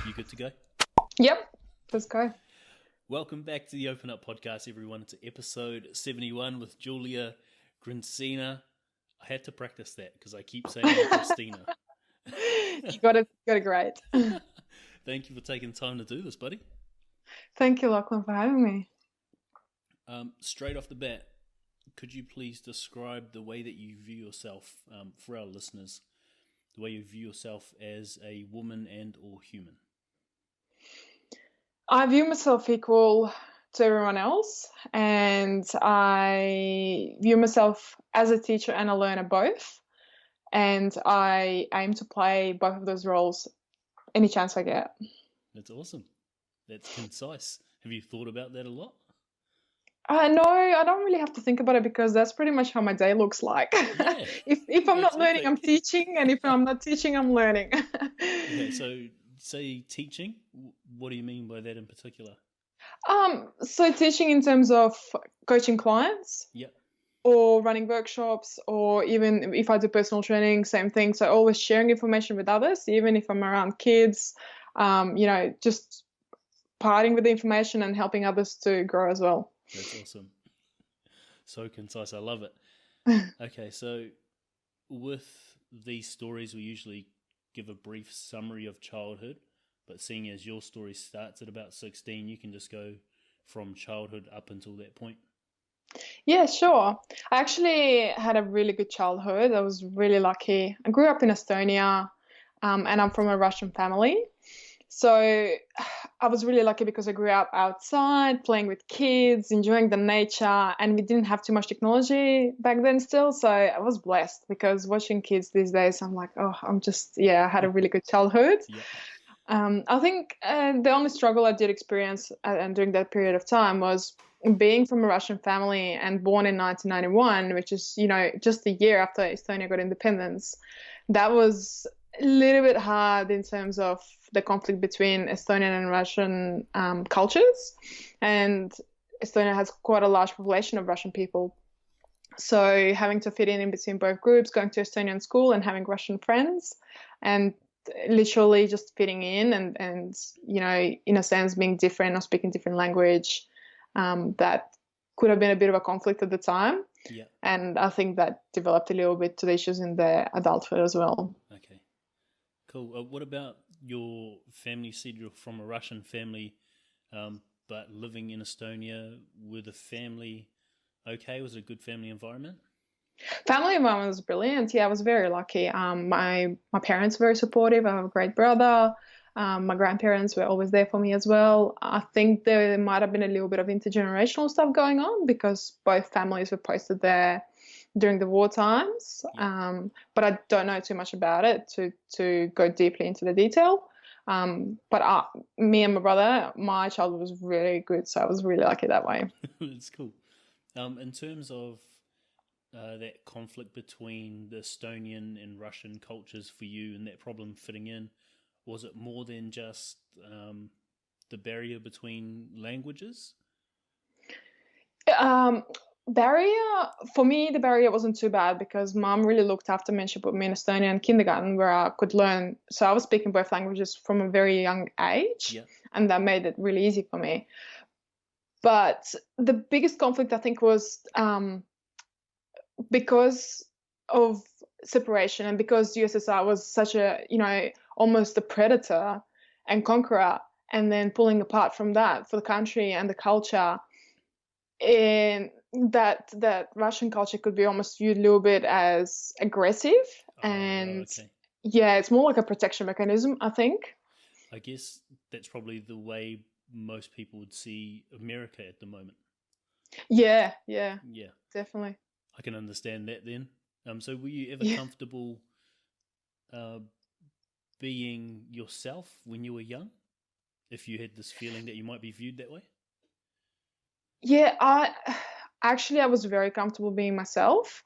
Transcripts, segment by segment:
You good to go? Yep, let's go. Welcome back to the Open Up Podcast, everyone. It's episode 71 with Julia Grintsina. I had to practice that because I keep saying Grinstina. You got it great. Thank you for taking time to do this, buddy. Thank you, Lachlan, for having me. Straight off the bat, could you please describe the way that you view yourself for our listeners, the way you view yourself as a woman and or human? I view myself equal to everyone else, and I view myself as a teacher and a learner both, and I aim to play both of those roles any chance I get. That's awesome. That's concise. Have you thought about that a lot? No, I don't really have to think about it because that's pretty much how my day looks like. Yeah, if I'm not learning, I'm exactly. teaching, and if I'm not teaching, I'm learning. Okay, so say teaching, what do you mean by that in particular? So teaching in terms of coaching clients Yep. or running workshops, or even if I do personal training, same thing. So always sharing information with others, even if I'm around kids, just parting with the information and helping others to grow as well. That's awesome. So concise. I love it. Okay, so with these stories, we usually give a brief summary of childhood, but seeing as your story starts at about 16, you can just go from childhood up until that point. Yeah, sure. I actually had a really good childhood. I was really lucky. I grew up in Estonia, and I'm from a Russian family. So I was really lucky because I grew up outside, playing with kids, enjoying the nature, and we didn't have too much technology back then still. So I was blessed because watching kids these days, I'm like, I had a really good childhood. Yep. I think the only struggle I did experience during that period of time was being from a Russian family and born in 1991, which is, just a year after Estonia got independence. That was a little bit hard in terms of the conflict between Estonian and Russian cultures. And Estonia has quite a large population of Russian people. So having to fit in between both groups, going to Estonian school and having Russian friends, and literally just fitting in and in a sense being different or speaking different language, that could have been a bit of a conflict at the time. Yeah. And I think that developed a little bit to the issues in the adulthood as well. Okay. Cool. What about your family? You said you're from a Russian family, but living in Estonia. Were the family okay? Was it a good family environment? Family environment was brilliant. Yeah, I was very lucky. My parents were very supportive. I have a great brother. My grandparents were always there for me as well. I think there might have been a little bit of intergenerational stuff going on because both families were posted there during the war times. Yeah. But I don't know too much about it to go deeply into the detail. But me and my brother, my childhood was really good, so I was really lucky that way. It's cool. In terms of that conflict between the Estonian and Russian cultures for you and that problem fitting in, was it more than just the barrier between languages? For me, the barrier wasn't too bad because mom really looked after me and she put me in Estonian kindergarten where I could learn. So I was speaking both languages from a very young age, Yeah. and that made it really easy for me. But the biggest conflict, I think, was because of separation and because USSR was such a, almost a predator and conqueror, and then pulling apart from that for the country and the culture, and that Russian culture could be almost viewed a little bit as aggressive. And Okay. yeah, it's more like a protection mechanism, I think. I guess that's probably the way most people would see America at the moment. Yeah, Yeah, definitely. I can understand that then. So were you ever Yeah. comfortable being yourself when you were young? If you had this feeling that you might be viewed that way? Yeah, I was very comfortable being myself,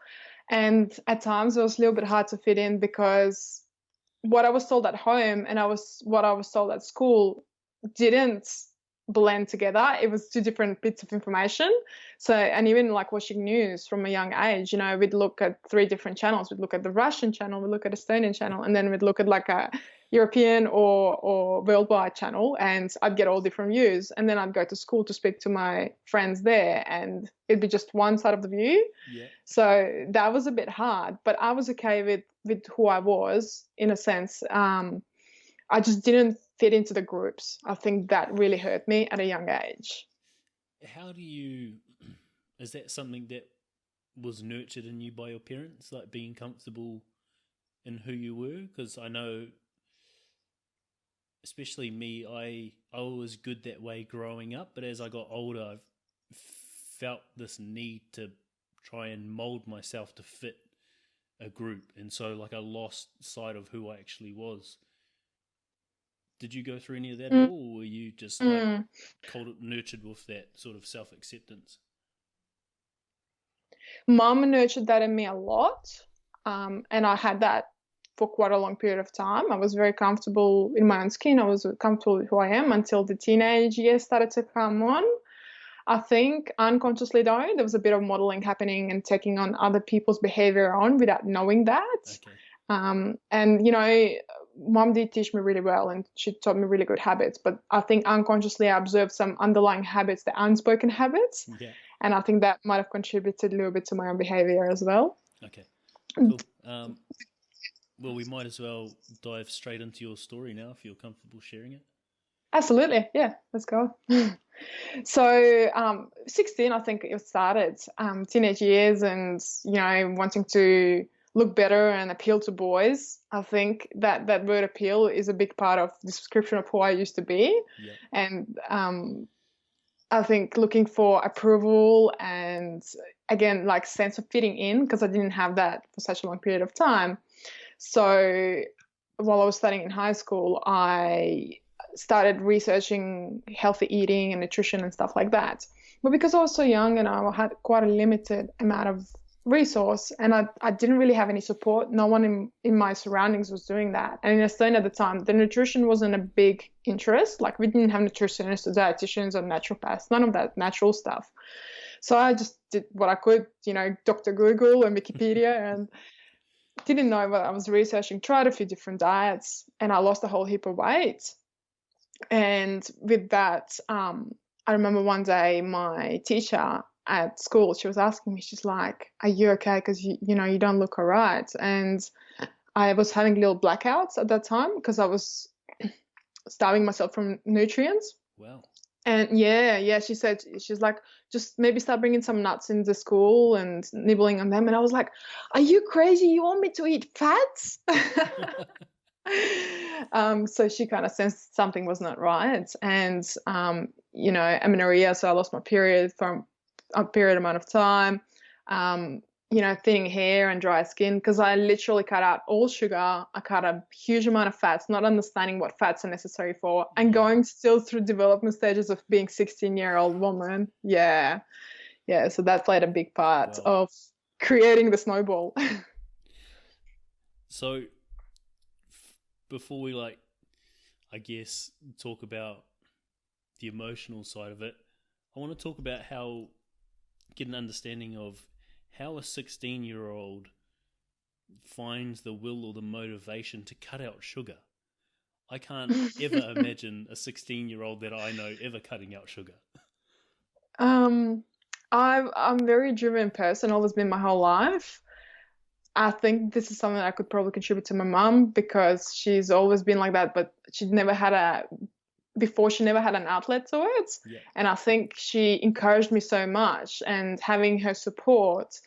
and at times it was a little bit hard to fit in because what I was told at home and what I was told at school didn't blend together. It was two different bits of information. So, and even like watching news from a young age, we'd look at three different channels. We'd look at the Russian channel, we'd look at Estonian channel, and then we'd look at like a European or worldwide channel, and I'd get all different views. And then I'd go to school to speak to my friends there, and it'd be just one side of the view. Yeah. So that was a bit hard, but I was okay with who I was in a sense. I just didn't fit into the groups. I think that really hurt me at a young age. How do you? Is that something that was nurtured in you by your parents, like being comfortable in who you were? Because I know, especially me, I was good that way growing up, but as I got older, I've felt this need to try and mold myself to fit a group, and so like I lost sight of who I actually was. Did you go through any of that at Mm, all, or were you just like mm. nurtured with that sort of self acceptance? Mum nurtured that in me a lot, and I had that for quite a long period of time. I was very comfortable in my own skin. I was comfortable with who I am until the teenage years started to come on. I think unconsciously though, there was a bit of modeling happening and taking on other people's behavior on without knowing that. Okay. And you know, mom did teach me really well and she taught me really good habits, but I think unconsciously I observed some underlying habits, the unspoken habits. Yeah. And I think that might have contributed a little bit to my own behavior as well. Okay. Cool. Well, we might as well dive straight into your story now if you're comfortable sharing it. Absolutely. Yeah, let's go. So, 16, I think it started, teenage years and, you know, wanting to look better and appeal to boys. I think that word appeal is a big part of the description of who I used to be. Yeah. And I think looking for approval and, again, like sense of fitting in, because I didn't have that for such a long period of time. So while I was studying in high school, I started researching healthy eating and nutrition and stuff like that. But because I was so young and I had quite a limited amount of resource and I didn't really have any support, no one in my surroundings was doing that. And in Estonia at the time, the nutrition wasn't a big interest. Like we didn't have nutritionists or dietitians or naturopaths, none of that natural stuff. So I just did what I could, you know, Dr. Google and Wikipedia and didn't know what I was researching, tried a few different diets and I lost a whole heap of weight. And with that, I remember one day my teacher at school, she was asking me, she's like, "Are you okay? Because you know you don't look all right." And I was having little blackouts at that time because I was starving myself from nutrients. Wow. And yeah, she said, she's like, just maybe start bringing some nuts into school and nibbling on them. And I was like, "Are you crazy? You want me to eat fats?" So she kind of sensed something was not right. And, you know, amenorrhea, so I lost my period for a period amount of time, you know, thinning hair and dry skin because I literally cut out all sugar. I cut a huge amount of fats, not understanding what fats are necessary for, and going still through development stages of being 16-year-old woman. Yeah. Yeah. So that played a big part Wow. of creating the snowball. So before we like, I guess, talk about the emotional side of it, I want to talk about get an understanding of how a 16-year-old finds the will or the motivation to cut out sugar. I can't ever imagine a 16-year-old that I know ever cutting out sugar. I'm a very driven person, always been my whole life. I think this is something I could probably contribute to my mum because she's always been like that, but she never had an outlet to it. Yeah. And I think she encouraged me so much, and having her support,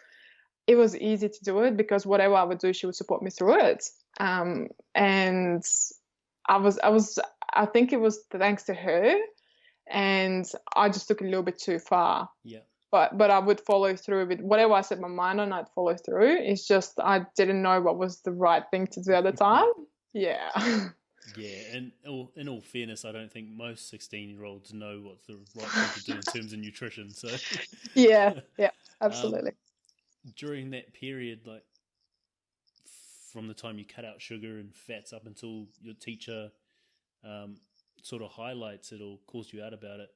it was easy to do it because whatever I would do, she would support me through it. And I think it was thanks to her, and I just took it a little bit too far. Yeah. But I would follow through with whatever I set my mind on. I'd follow through. It's just I didn't know what was the right thing to do at the time. Yeah. Yeah, and in all fairness, I don't think most 16-year-olds know what's the right thing to do in terms of nutrition. So Yeah, absolutely. During that period, like from the time you cut out sugar and fats up until your teacher sort of highlights it or calls you out about it,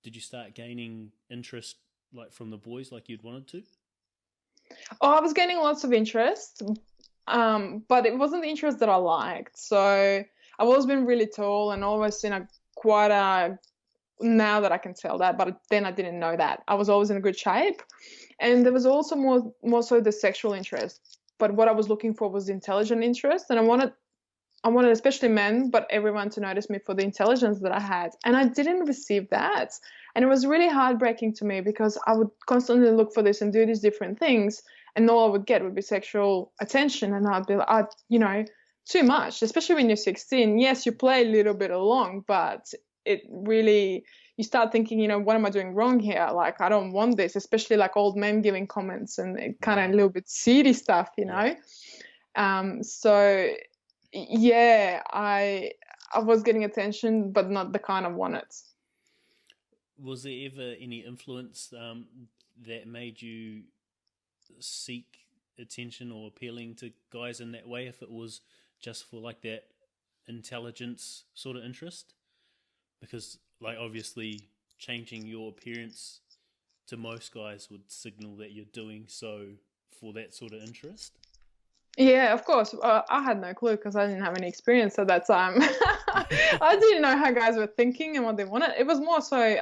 did you start gaining interest like from the boys like you'd wanted to? Oh, I was gaining lots of interest, But it wasn't the interest that I liked. So I've always been really tall and always in a quite a, now that I can tell that, but then I didn't know that. I was always in a good shape. And there was also more so the sexual interest. But what I was looking for was the intelligent interest. And I wanted especially men, but everyone to notice me for the intelligence that I had. And I didn't receive that. And it was really heartbreaking to me because I would constantly look for this and do these different things. And all I would get would be sexual attention. And I'd be like, too much, especially when you're 16. Yes, you play a little bit along, but it really, you start thinking, what am I doing wrong here? Like, I don't want this, especially like old men giving comments and kind of a little bit seedy stuff, Yeah. So yeah, I was getting attention, but not the kind I wanted. Was there ever any influence that made you seek attention or appealing to guys in that way? If it was just for like that intelligence sort of interest, because like obviously changing your appearance to most guys would signal that you're doing so for that sort of interest. Yeah, of course. I had no clue because I didn't have any experience at that time. I didn't know how guys were thinking and what they wanted. It was more so,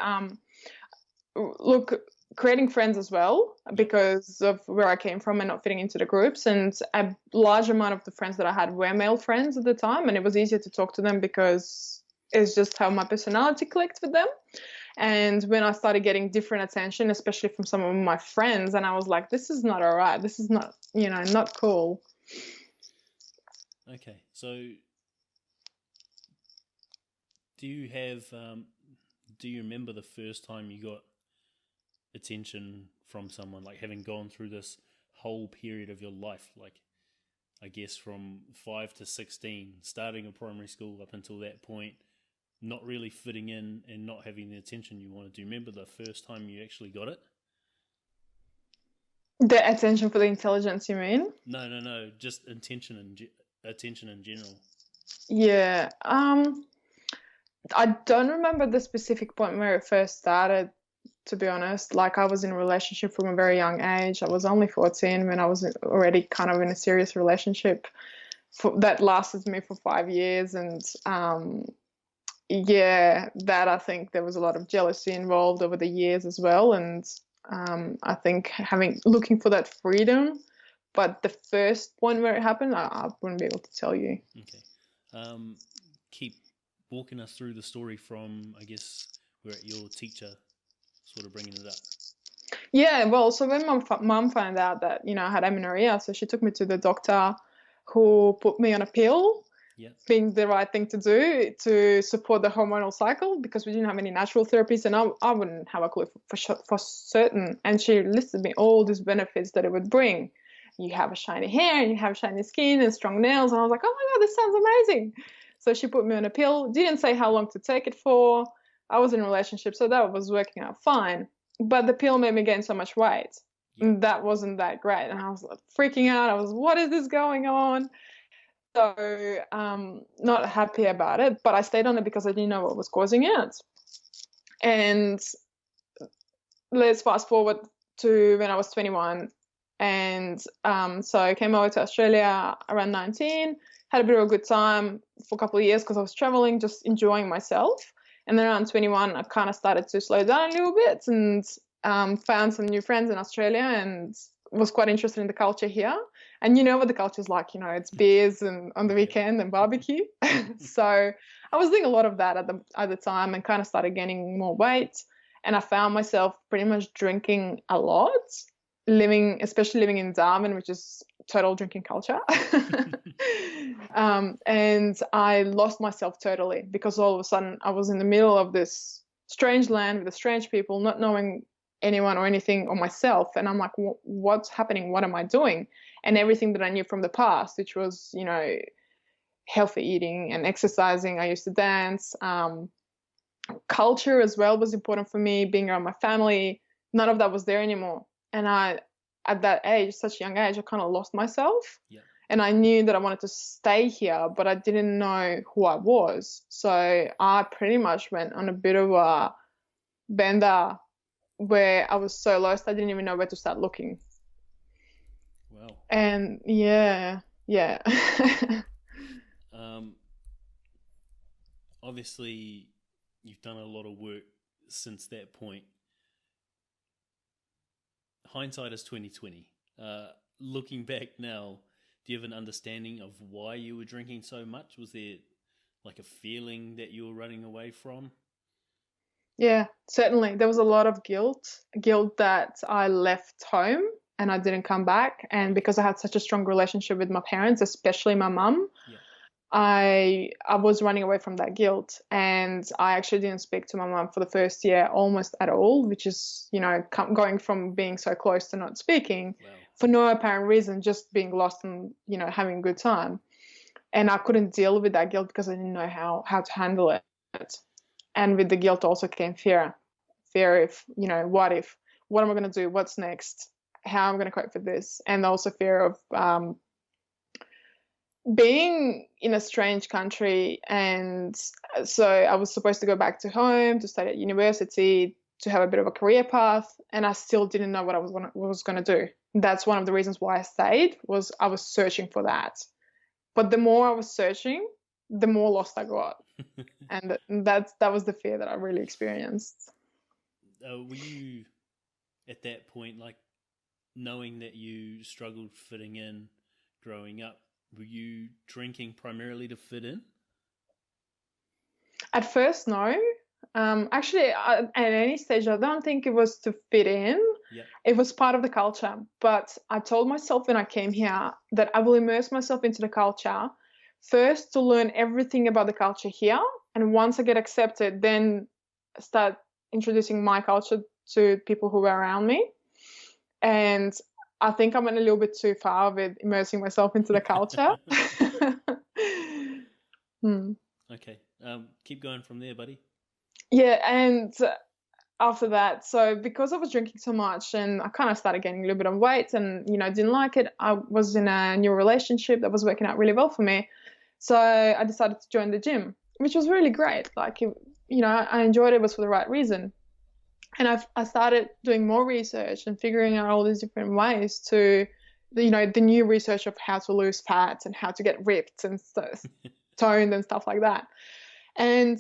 look, creating friends as well Yep. because of where I came from and not fitting into the groups. And a large amount of the friends that I had were male friends at the time, and it was easier to talk to them because it's just how my personality clicked with them. And when I started getting different attention, especially from some of my friends, and I was like, this is not all right. This is not, not cool. Okay, so do you have do you remember the first time you got attention from someone, like having gone through this whole period of your life, like I guess from 5 to 16, starting a primary school up until that point, not really fitting in and not having the attention you wanted? Do you remember the first time you actually got it? The attention for the intelligence, you mean? No, no, no, just attention and attention in general. Yeah. I don't remember the specific point where it first started, to be honest. Like, I was in a relationship from a very young age. I was Okay. only 14 when I was already kind of in a serious relationship that lasted me for 5 years. And yeah, that I think there was a lot of jealousy involved over the years as well. And I think looking for that freedom, but the first point where it happened, I wouldn't be able to tell you. Okay. Um, keep walking us through the story from, I guess, where your teacher sort of bringing it up. Yeah, well, so when my mum found out that, I had amenorrhea, so she took me to the doctor who put me on a pill, Yeah. being the right thing to do to support the hormonal cycle because we didn't have any natural therapies and I wouldn't have a clue for certain. And she listed me all these benefits that it would bring. You have a shiny hair and you have shiny skin and strong nails. And I was like, oh my God, this sounds amazing. So she put me on a pill, didn't say how long to take it for. I was in a relationship, so that was working out fine. But the pill made me gain so much weight. Yeah. And that wasn't that great. And I was like, freaking out. I was, what is this going on? So not happy about it, but I stayed on it because I didn't know what was causing it. And let's fast forward to when I was 21. And so I came over to Australia around 19, had a bit of a good time for a couple of years because I was traveling, just enjoying myself. And then around 21, I kind of started to slow down a little bit and found some new friends in Australia and was quite interested in the culture here. And you know what the culture's like, it's beers and on the Yeah. weekend and barbecue. So I was doing a lot of that at the time and kind of started gaining more weight. And I found myself pretty much drinking a lot, especially living in Darwin, which is total drinking culture. And I lost myself totally because all of a sudden I was in the middle of this strange land with the strange people, not knowing anyone or anything or myself. And I'm like, what's happening? What am I doing? And everything that I knew from the past, which was, healthy eating and exercising. I used to dance. Culture as well was important for me, being around my family. None of that was there anymore. And at that age, such a young age, I kind of lost myself. Yeah. And I knew that I wanted to stay here, but I didn't know who I was. So I pretty much went on a bit of a bender where I was so lost, I didn't even know where to start looking. Wow. And yeah, Yeah. Um, obviously, you've done a lot of work since that point. Hindsight is 2020. Looking back now, do you have an understanding of why you were drinking so much? Was there like a feeling that you were running away from? Yeah, certainly. There was a lot of guilt that I left home and I didn't come back. And because I had such a strong relationship with my parents, especially my mum, Yeah. I was running away from that guilt, and I actually didn't speak to my mum for the first year almost at all, which is, going from being so close to not speaking Wow. for no apparent reason, just being lost and, having a good time. And I couldn't deal with that guilt because I didn't know how to handle it. And with the guilt also came fear. Fear if, what am I going to do? What's next? How am I going to cope with this? And also fear of being in a strange country. And so I was supposed to go back to home to study at university, to have a bit of a career path, and I still didn't know what I was going to do. That's one of the reasons why I stayed, was I was searching for that. But the more I was searching, the more lost I got. And that was the fear that I really experienced. Were you at that point, like, knowing that you struggled fitting in growing up, were you drinking primarily to fit in? At first, no. Actually, at any stage, I don't think it was to fit in. Yeah. It was part of the culture. But I told myself when I came here that I will immerse myself into the culture first to learn everything about the culture here. And once I get accepted, then start introducing my culture to people who were around me. And I think I went a little bit too far with immersing myself into the culture. Okay. Keep going from there, buddy. Yeah, and after that, so because I was drinking so much and I kind of started gaining a little bit of weight and, didn't like it, I was in a new relationship that was working out really well for me. So I decided to join the gym, which was really great. Like, I enjoyed it, it was for the right reason. And I started doing more research and figuring out all these different ways to, the new research of how to lose fat and how to get ripped and toned and stuff like that. And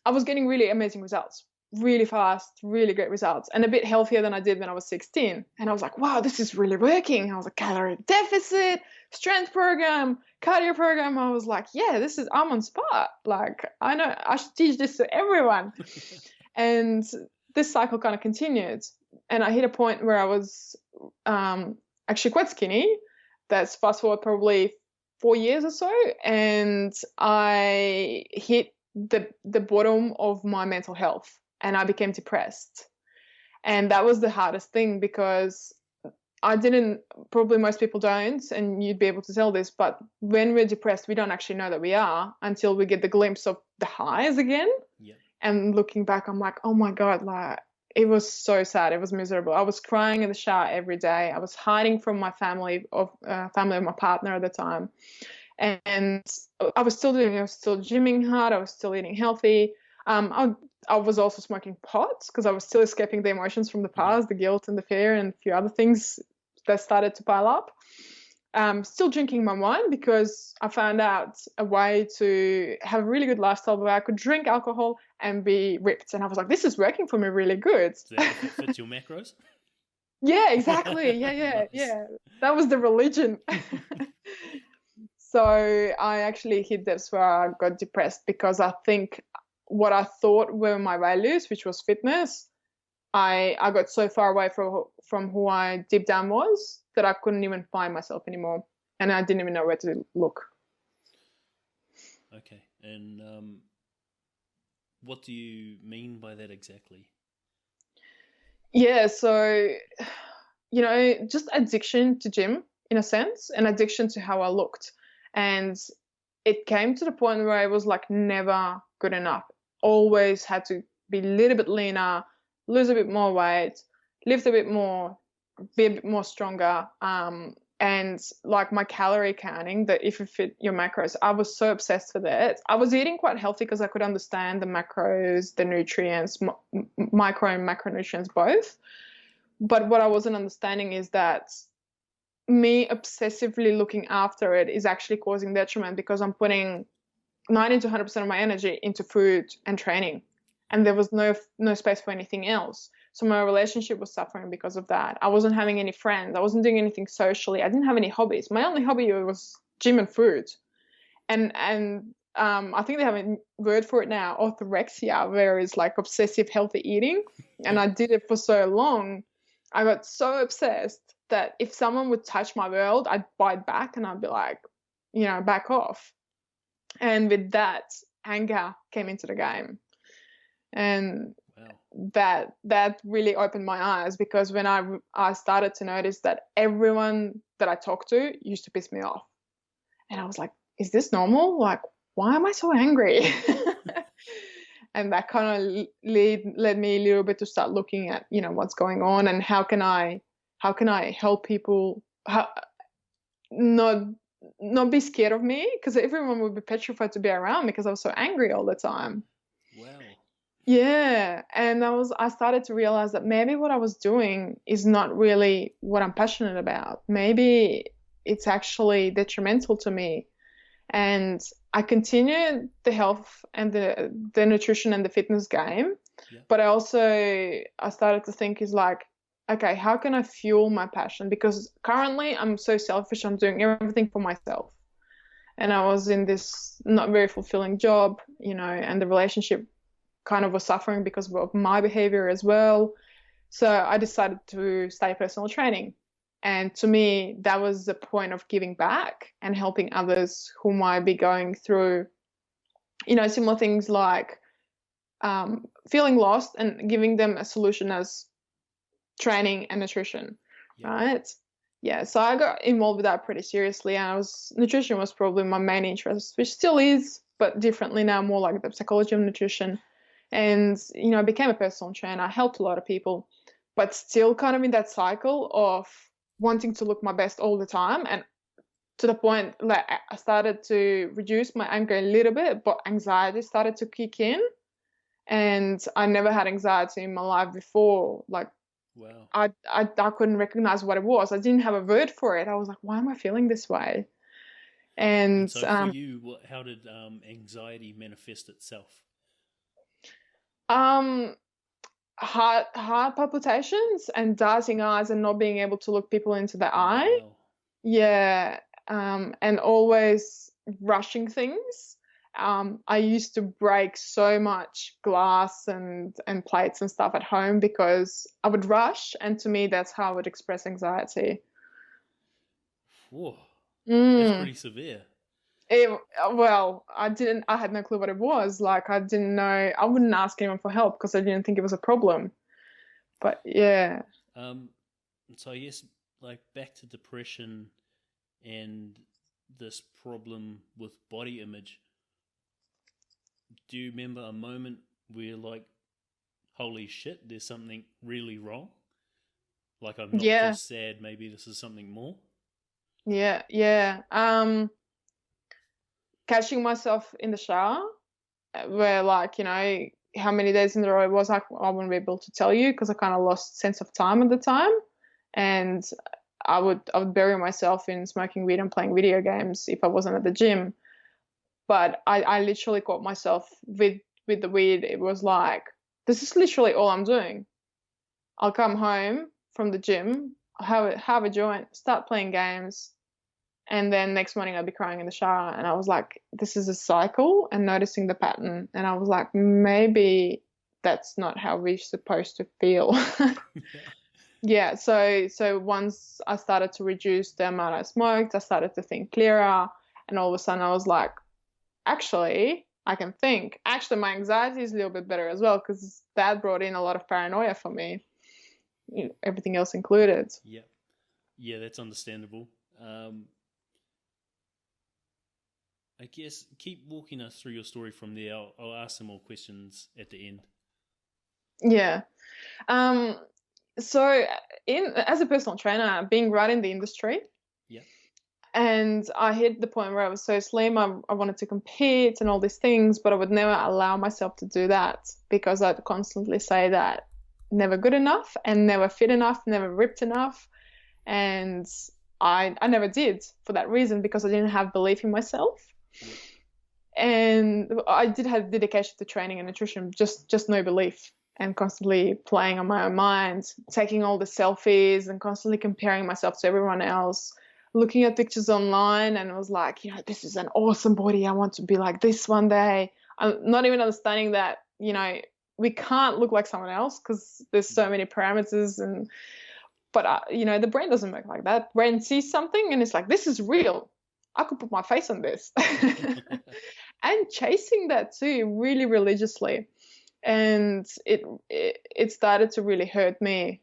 I was getting really amazing results, really fast, really great results, and a bit healthier than I did when I was 16. And I was like, wow, this is really working. I was like, calorie deficit, strength program, cardio program. I was like, yeah, I'm on spot. Like, I know I should teach this to everyone. And this cycle kind of continued. And I hit a point where I was actually quite skinny. That's fast forward probably 4 years or so. And I hit the bottom of my mental health and I became depressed. And that was the hardest thing because I didn't, probably most people don't, and you'd be able to tell this, but when we're depressed, we don't actually know that we are until we get the glimpse of the highs again. Yeah. And looking back, I'm like, oh my God, like, it was so sad. It was miserable. I was crying in the shower every day. I was hiding from my family of my partner at the time. And I was still gymming hard. I was still eating healthy. I was also smoking pot because I was still escaping the emotions from the past, the guilt and the fear and a few other things that started to pile up. Still drinking my wine because I found out a way to have a really good lifestyle where I could drink alcohol and be ripped. And I was like, this is working for me really good. Does that fit your macros? Yeah, exactly. Yeah. That was the religion. So I actually hit this where I got depressed because I think what I thought were my values, which was fitness, I got so far away from who I deep down was that I couldn't even find myself anymore. And I didn't even know where to look. Okay. And what do you mean by that exactly? Yeah, so, just addiction to gym in a sense, and addiction to how I looked. And it came to the point where I was like never good enough. Always had to be a little bit leaner, lose a bit more weight, lift a bit more, be a bit more stronger. And like my calorie counting, that if you fit your macros, I was so obsessed with it. I was eating quite healthy because I could understand the macros, the nutrients, micro and macronutrients both. But what I wasn't understanding is that me obsessively looking after it is actually causing detriment because I'm putting 90 to 100% of my energy into food and training, and there was no space for anything else. So my relationship was suffering because of that. I wasn't having any friends. I wasn't doing anything socially. I didn't have any hobbies. My only hobby was gym and food. And I think they have a word for it now, orthorexia, where it's like obsessive healthy eating. And I did it for so long. I got so obsessed that if someone would touch my world, I'd bite back and I'd be like, back off. And with that, anger came into the game. And that really opened my eyes, because when I started to notice that everyone that I talked to used to piss me off. And I was like, is this normal? Like, why am I so angry? And that kind of led me a little bit to start looking at, what's going on and how can I help people not be scared of me, because everyone would be petrified to be around me because I was so angry all the time. Wow. Yeah. And I started to realize that maybe what I was doing is not really what I'm passionate about. Maybe it's actually detrimental to me. And I continued the health and the nutrition and the fitness game. Yeah. But I started to think is like, okay, how can I fuel my passion? Because currently I'm so selfish. I'm doing everything for myself. And I was in this not very fulfilling job, and the relationship kind of was suffering because of my behavior as well. So I decided to study personal training. And to me, that was the point of giving back and helping others who might be going through, similar things like feeling lost, and giving them a solution as training and nutrition, right? Yeah, so I got involved with that pretty seriously. And nutrition was probably my main interest, which still is, but differently now, more like the psychology of nutrition. And, I became a personal trainer. I helped a lot of people, but still kind of in that cycle of wanting to look my best all the time. And to the point, like, I started to reduce my anger a little bit, but anxiety started to kick in. And I never had anxiety in my life before. Like, wow. I couldn't recognize what it was. I didn't have a word for it. I was like, why am I feeling this way? And so for you, how did anxiety manifest itself? Heart palpitations and darting eyes and not being able to look people into the eye. Wow. Yeah. And always rushing things. I used to break so much glass and plates and stuff at home because I would rush, and to me that's how I would express anxiety. Whoa. That's pretty severe. I had no clue what it was. Like, I didn't know. I wouldn't ask anyone for help because I didn't think it was a problem. But yeah. So I guess, like, back to depression and this problem with body image. Do you remember a moment where, like, holy shit, there's something really wrong? Like, I'm not just sad, maybe this is something more? Yeah. Catching myself in the shower, where, like, how many days in a row it was, I wouldn't be able to tell you because I kind of lost sense of time at the time. And I would bury myself in smoking weed and playing video games if I wasn't at the gym. But I literally caught myself with the weed. It was like, this is literally all I'm doing. I'll come home from the gym, have a joint, start playing games, and then next morning I'd be crying in the shower. And I was like, this is a cycle, and noticing the pattern. And I was like, maybe that's not how we're supposed to feel. Yeah. So once I started to reduce the amount I smoked, I started to think clearer. And all of a sudden I was like, actually, I can think. Actually, my anxiety is a little bit better as well, because that brought in a lot of paranoia for me, everything else included. Yeah, that's understandable. I guess keep walking us through your story from there. I'll ask some more questions at the end. Yeah. So as a personal trainer, being right in the industry, and I hit the point where I was so slim, I wanted to compete and all these things, but I would never allow myself to do that because I'd constantly say that never good enough and never fit enough, never ripped enough. And I never did for that reason, because I didn't have belief in myself. Yeah. And I did have dedication to training and nutrition, just no belief, and constantly playing on my own mind, taking all the selfies and constantly comparing myself to everyone else, looking at pictures online, and it was like, this is an awesome body. I want to be like this one day. I'm not even understanding that, we can't look like someone else because there's so many parameters. But the brain doesn't work like that. Brain sees something and it's like, this is real. I could put my face on this. And chasing that too, really religiously. And it started to really hurt me,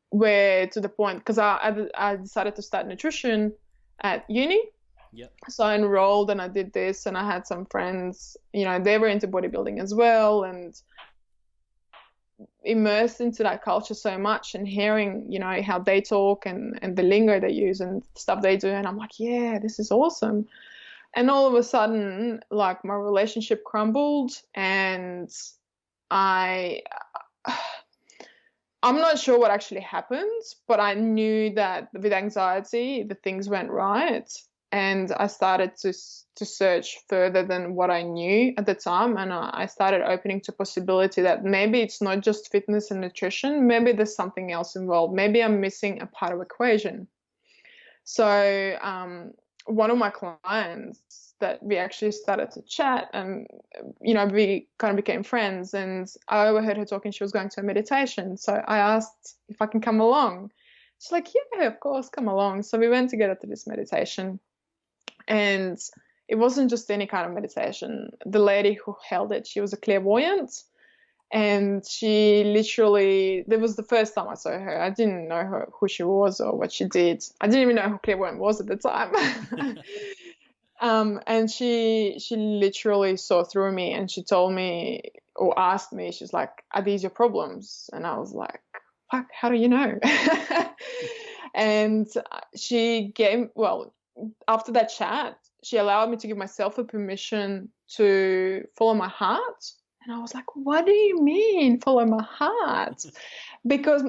where to the point, because I decided to start nutrition at uni. Yep. So I enrolled and I did this, and I had some friends, they were into bodybuilding as well, and immersed into that culture so much, and hearing, how they talk and the lingo they use and stuff they do. And I'm like, yeah, this is awesome. And all of a sudden, like, my relationship crumbled, and I'm not sure what actually happened, but I knew that with anxiety, the things went right. And I started to search further than what I knew at the time. And I started opening to possibility that maybe it's not just fitness and nutrition. Maybe there's something else involved. Maybe I'm missing a part of the equation. So one of my clients that we actually started to chat, and, we kind of became friends, and I overheard her talking. She was going to a meditation. So I asked if I can come along. She's like, yeah, of course, come along. So we went together to this meditation. And it wasn't just any kind of meditation. The lady who held it, she was a clairvoyant. And she literally, that was the first time I saw her. I didn't know who she was or what she did. I didn't even know who clairvoyant was at the time. And she literally saw through me, and she told me, or asked me, she's like, are these your problems? And I was like, fuck, how do you know? And she gave, well, after that chat, she allowed me to give myself a permission to follow my heart. And I was like, what do you mean follow my heart? Because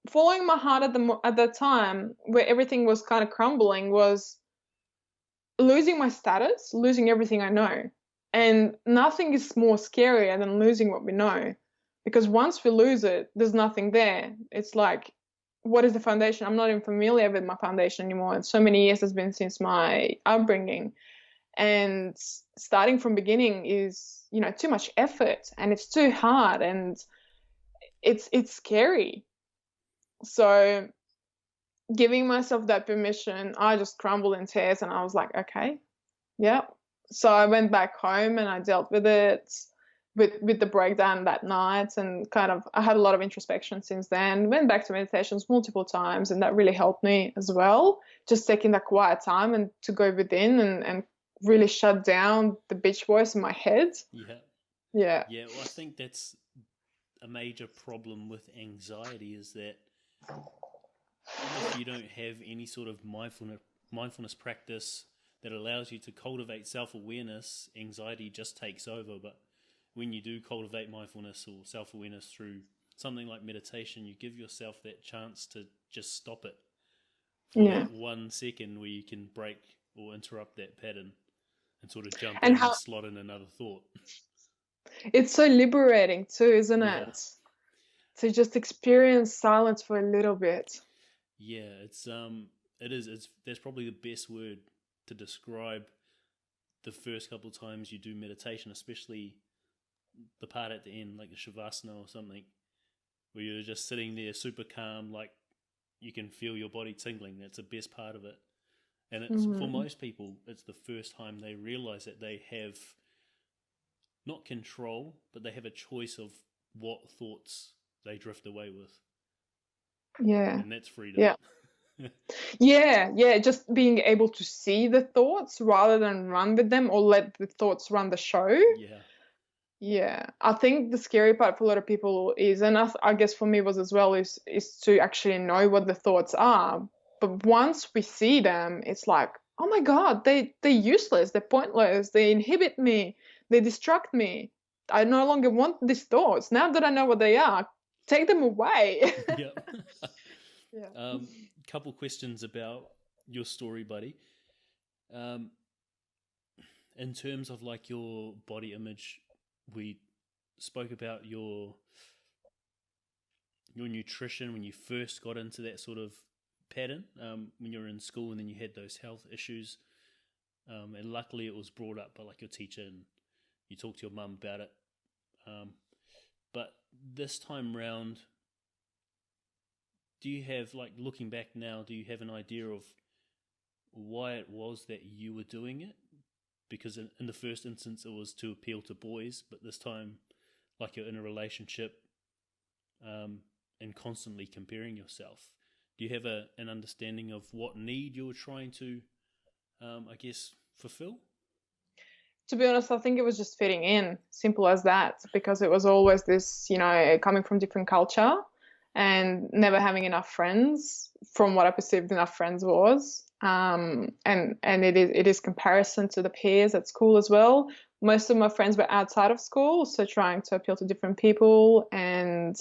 following my heart at the time, where everything was kind of crumbling, was losing my status, losing everything I know. And nothing is more scarier than losing what we know. Because once we lose it, there's nothing there. It's like, what is the foundation? I'm not even familiar with my foundation anymore. And so many years has been since my upbringing. And starting from beginning is, too much effort, and it's too hard, and it's scary. So giving myself that permission, I just crumbled in tears, and I was like, okay, yeah. So I went back home and I dealt with it, with the breakdown that night, and kind of I had a lot of introspection since then. Went back to meditations multiple times, and that really helped me as well. Just taking that quiet time and to go within and really shut down the bitch voice in my head. Yeah. Well, I think that's a major problem with anxiety, is that if you don't have any sort of mindfulness practice that allows you to cultivate self-awareness, anxiety just takes over. But when you do cultivate mindfulness or self-awareness through something like meditation, you give yourself that chance to just stop it for that 1 second where you can break or interrupt that pattern and sort of jump in and slot in another thought. It's so liberating too, isn't it? To just experience silence for a little bit. Yeah, it is. That's probably the best word to describe the first couple of times you do meditation, especially the part at the end, like the shavasana or something, where you're just sitting there super calm, like you can feel your body tingling. That's the best part of it. And it's for most people, it's the first time they realize that they have not control, but they have a choice of what thoughts they drift away with. Yeah. And that's freedom. Yeah. Yeah. Just being able to see the thoughts rather than run with them or let the thoughts run the show. Yeah. I think the scary part for a lot of people is, and I guess for me was as well, is to actually know what the thoughts are. But once we see them, it's like, oh my God, they're useless, they're pointless, they inhibit me, they distract me. I no longer want these thoughts. Now that I know what they are, take them away. couple questions about your story, buddy. Um, in terms of like your body image, we spoke about your nutrition when you first got into that sort of pattern, when you were in school, and then you had those health issues. And luckily it was brought up by like your teacher, and you talked to your mum about it. But this time round, do you have, like, looking back now, do you have an idea of why it was that you were doing it? Because in the first instance it was to appeal to boys, but this time, like, you're in a relationship, and constantly comparing yourself. Do you have an understanding of what need you were trying to, I guess, fulfill? To be honest, I think it was just fitting in, simple as that, because it was always this, coming from different culture and never having enough friends from what I perceived enough friends was. And it is comparison to the peers at school as well. Most of my friends were outside of school, so trying to appeal to different people, and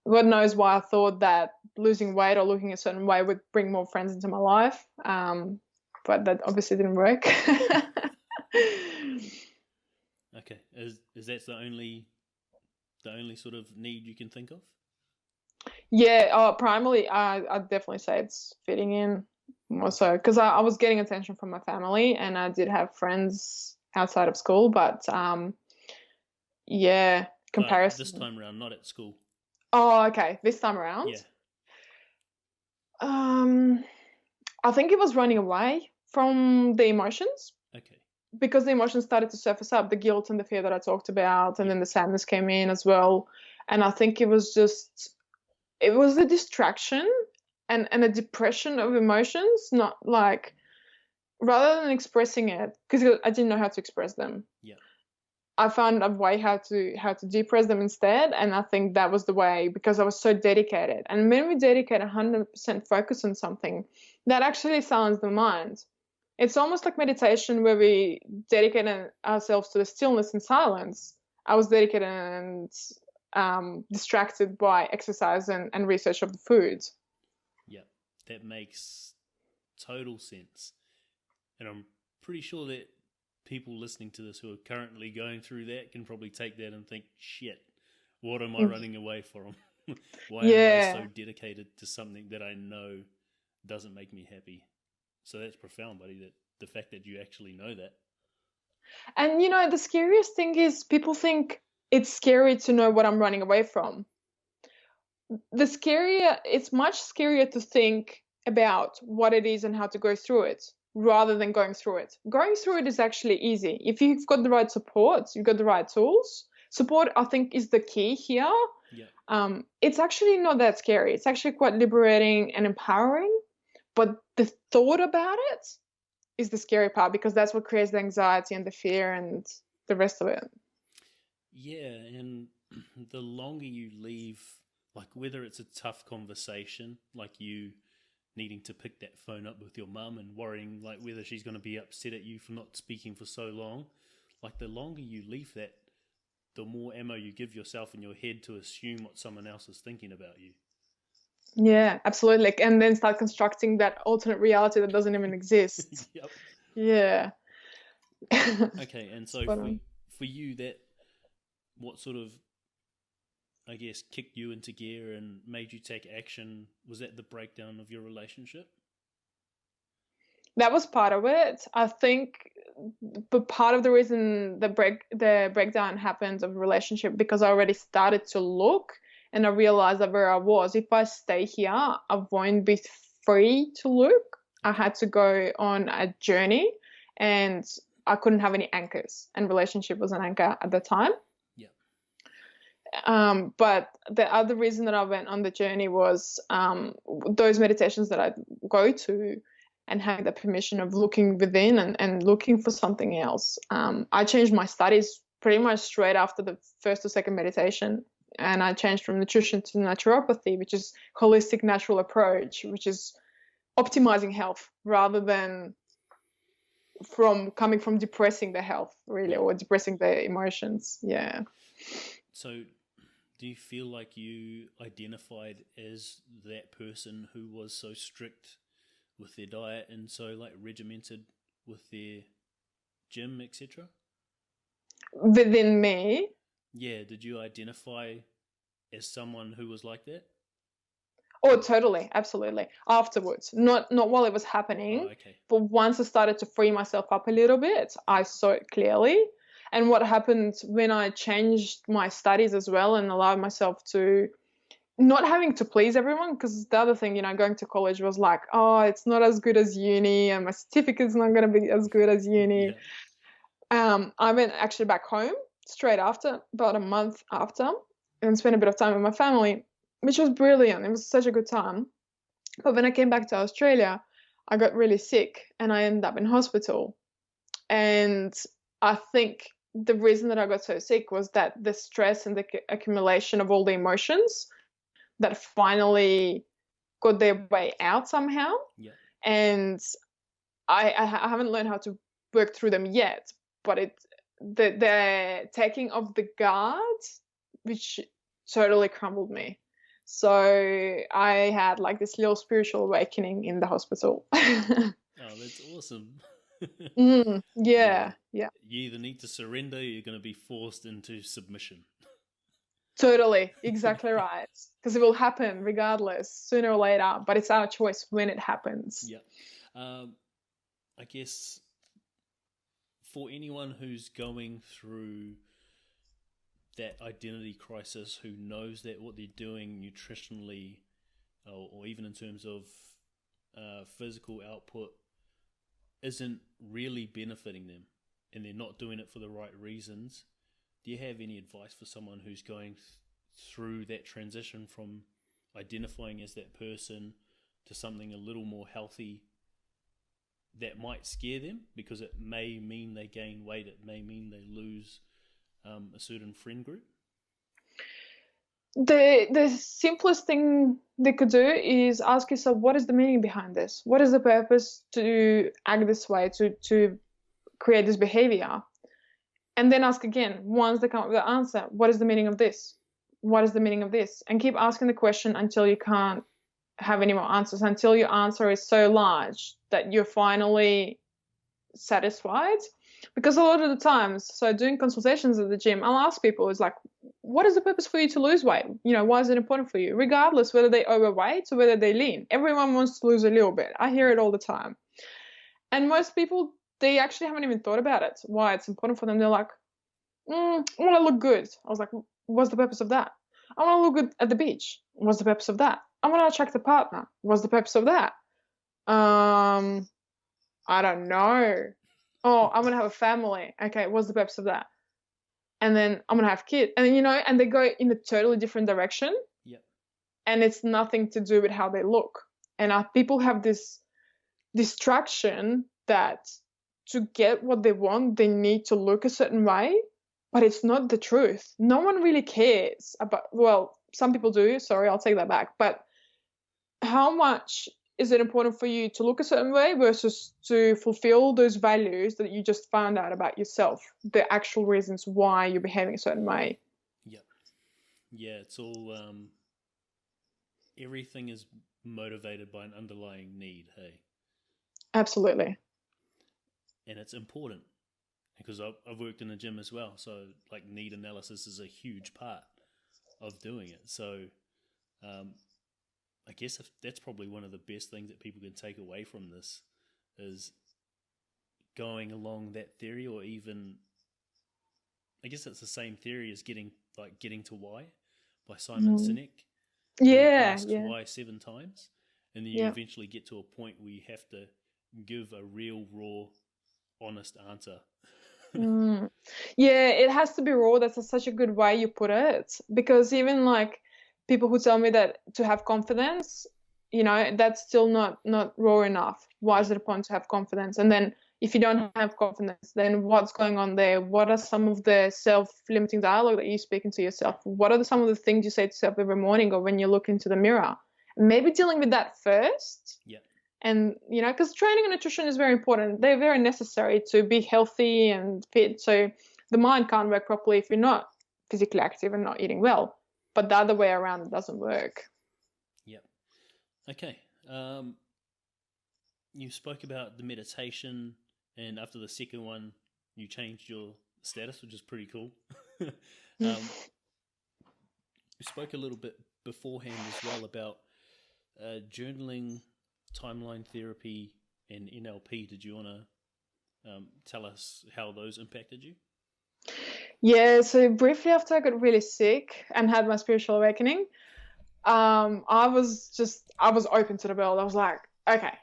God knows why I thought that losing weight or looking a certain way would bring more friends into my life. But that obviously didn't work. Okay, is that the only sort of need you can think of? Yeah, primarily, I'd definitely say it's fitting in more so because I was getting attention from my family and I did have friends outside of school, but yeah, comparison. This time around, not at school. Oh, okay. This time around, Yeah. I think it was running away from the emotions. Okay. Because the emotions started to surface up, the guilt and the fear that I talked about, and then the sadness came in as well. And I think it was a distraction and a depression of emotions, not like, rather than expressing it, because I didn't know how to express them. Yeah. I found a way how to depress them instead, and I think that was the way, because I was so dedicated. And when we dedicate 100% focus on something, that actually silences the mind. It's almost like meditation where we dedicate ourselves to the stillness and silence. I was dedicated and distracted by exercise and research of the food. Yeah, that makes total sense. And I'm pretty sure that people listening to this who are currently going through that can probably take that and think, shit, what am I running away from? Why am I so dedicated to something that I know doesn't make me happy? So that's profound, buddy, that the fact that you actually know that. And the scariest thing is people think it's scary to know what I'm running away from. It's much scarier to think about what it is and how to go through it rather than going through it. Going through it is actually easy. If you've got the right support, you've got the right tools. Support, I think, is the key here. Yeah. It's actually not that scary. It's actually quite liberating and empowering. But the thought about it is the scary part, because that's what creates the anxiety and the fear and the rest of it. Yeah, and the longer you leave, like whether it's a tough conversation, like you needing to pick that phone up with your mum and worrying like whether she's going to be upset at you for not speaking for so long, like the longer you leave that, the more ammo you give yourself in your head to assume what someone else is thinking about you. Yeah, absolutely. And then start constructing that alternate reality that doesn't even exist. Yep. Yeah. Okay, and so for you, that what sort of, I guess, kicked you into gear and made you take action? Was that the breakdown of your relationship? That was part of it. I think, but part of the reason the breakdown happened of relationship, because I already started to look and I realized that where I was, if I stay here, I won't be free to look. I had to go on a journey and I couldn't have any anchors, and relationship was an anchor at the time. But the other reason that I went on the journey was those meditations that I go to and having the permission of looking within and looking for something else. I changed my studies pretty much straight after the first or second meditation, and I changed from nutrition to naturopathy, which is holistic natural approach, which is optimizing health rather than coming from depressing the health, really, or depressing the emotions. Yeah. So Do you feel like you identified as that person who was so strict with their diet and so like regimented with their gym, etc.? Within me. Yeah, did you identify as someone who was like that? Oh, totally, absolutely. Afterwards, not while it was Oh, happening, okay. but once I started to free myself up a little bit, I saw it clearly. And what happened when I changed my studies as well and allowed myself to not having to please everyone, because the other thing, going to college was like, oh, it's not as good as uni, and my certificate's not going to be as good as uni. Yeah. I went actually back home straight after, about a month after, and spent a bit of time with my family, which was brilliant. It was such a good time. But when I came back to Australia, I got really sick and I ended up in hospital. And I think the reason that I got so sick was that the stress and the accumulation of all the emotions that finally got their way out somehow. Yeah. And I haven't learned how to work through them yet, but the taking of the guard, which totally crumbled me. So I had like this little spiritual awakening in the hospital. Oh, that's awesome. Yeah. Yeah, yeah, You either need to surrender or you're going to be forced into submission. totally, exactly right. Because it will happen regardless, sooner or later, but it's our choice when it happens. Yeah. I guess for anyone who's going through that identity crisis, who knows that what they're doing nutritionally or even in terms of physical output isn't really benefiting them and they're not doing it for the right reasons, do you have any advice for someone who's going through that transition from identifying as that person to something a little more healthy that might scare them because it may mean they gain weight, it may mean they lose a certain friend group? The simplest thing they could do is ask yourself, what is the meaning behind this? What is the purpose to act this way, to create this behavior? And then ask again, once they come up with the answer, what is the meaning of this? What is the meaning of this? And keep asking the question until you can't have any more answers, until your answer is so large that you're finally satisfied. Because a lot of the times, so doing consultations at the gym, I'll ask people, is like, what is the purpose for you to lose weight? Why is it important for you? Regardless whether they're overweight or whether they're lean. Everyone wants to lose a little bit. I hear it all the time. And most people, they actually haven't even thought about it, why it's important for them. They're like, I want to look good. I was like, what's the purpose of that? I want to look good at the beach. What's the purpose of that? I want to attract a partner. What's the purpose of that? I don't know. Oh, I'm gonna have a family. Okay, what's the purpose of that? And then I'm gonna have kids. And and they go in a totally different direction. Yep. And it's nothing to do with how they look. And people have this distraction that to get what they want, they need to look a certain way, but it's not the truth. No one really cares about, well, some people do, sorry, I'll take that back. But how much is it important for you to look a certain way versus to fulfill those values that you just found out about yourself, the actual reasons why you're behaving a certain way? Yep. Yeah, it's all, everything is motivated by an underlying need, hey? Absolutely. And it's important because I've worked in a gym as well, so like need analysis is a huge part of doing it. So I guess if that's probably one of the best things that people can take away from this is going along that theory, or even I guess it's the same theory as getting to why by Simon Sinek. Yeah, asks yeah. why 7 times, and then you eventually get to a point where you have to give a real, raw, honest answer. Yeah, it has to be raw. That's such a good way you put it, because even like people who tell me that to have confidence, that's still not raw enough. Why is it important to have confidence? And then if you don't have confidence, then what's going on there? What are some of the self-limiting dialogue that you're speaking to yourself? What are some of the things you say to yourself every morning or when you look into the mirror? Maybe dealing with that first. Yeah. And, because training and nutrition is very important. They're very necessary to be healthy and fit. So the mind can't work properly if you're not physically active and not eating well. but the other way around, it doesn't work. Yep. Okay. You spoke about the meditation, and after the second one, you changed your status, which is pretty cool. You spoke a little bit beforehand as well about journaling, timeline therapy, and NLP. Did you want to tell us how those impacted you? Yeah, so briefly after I got really sick and had my spiritual awakening, I was open to the world. I was like, okay,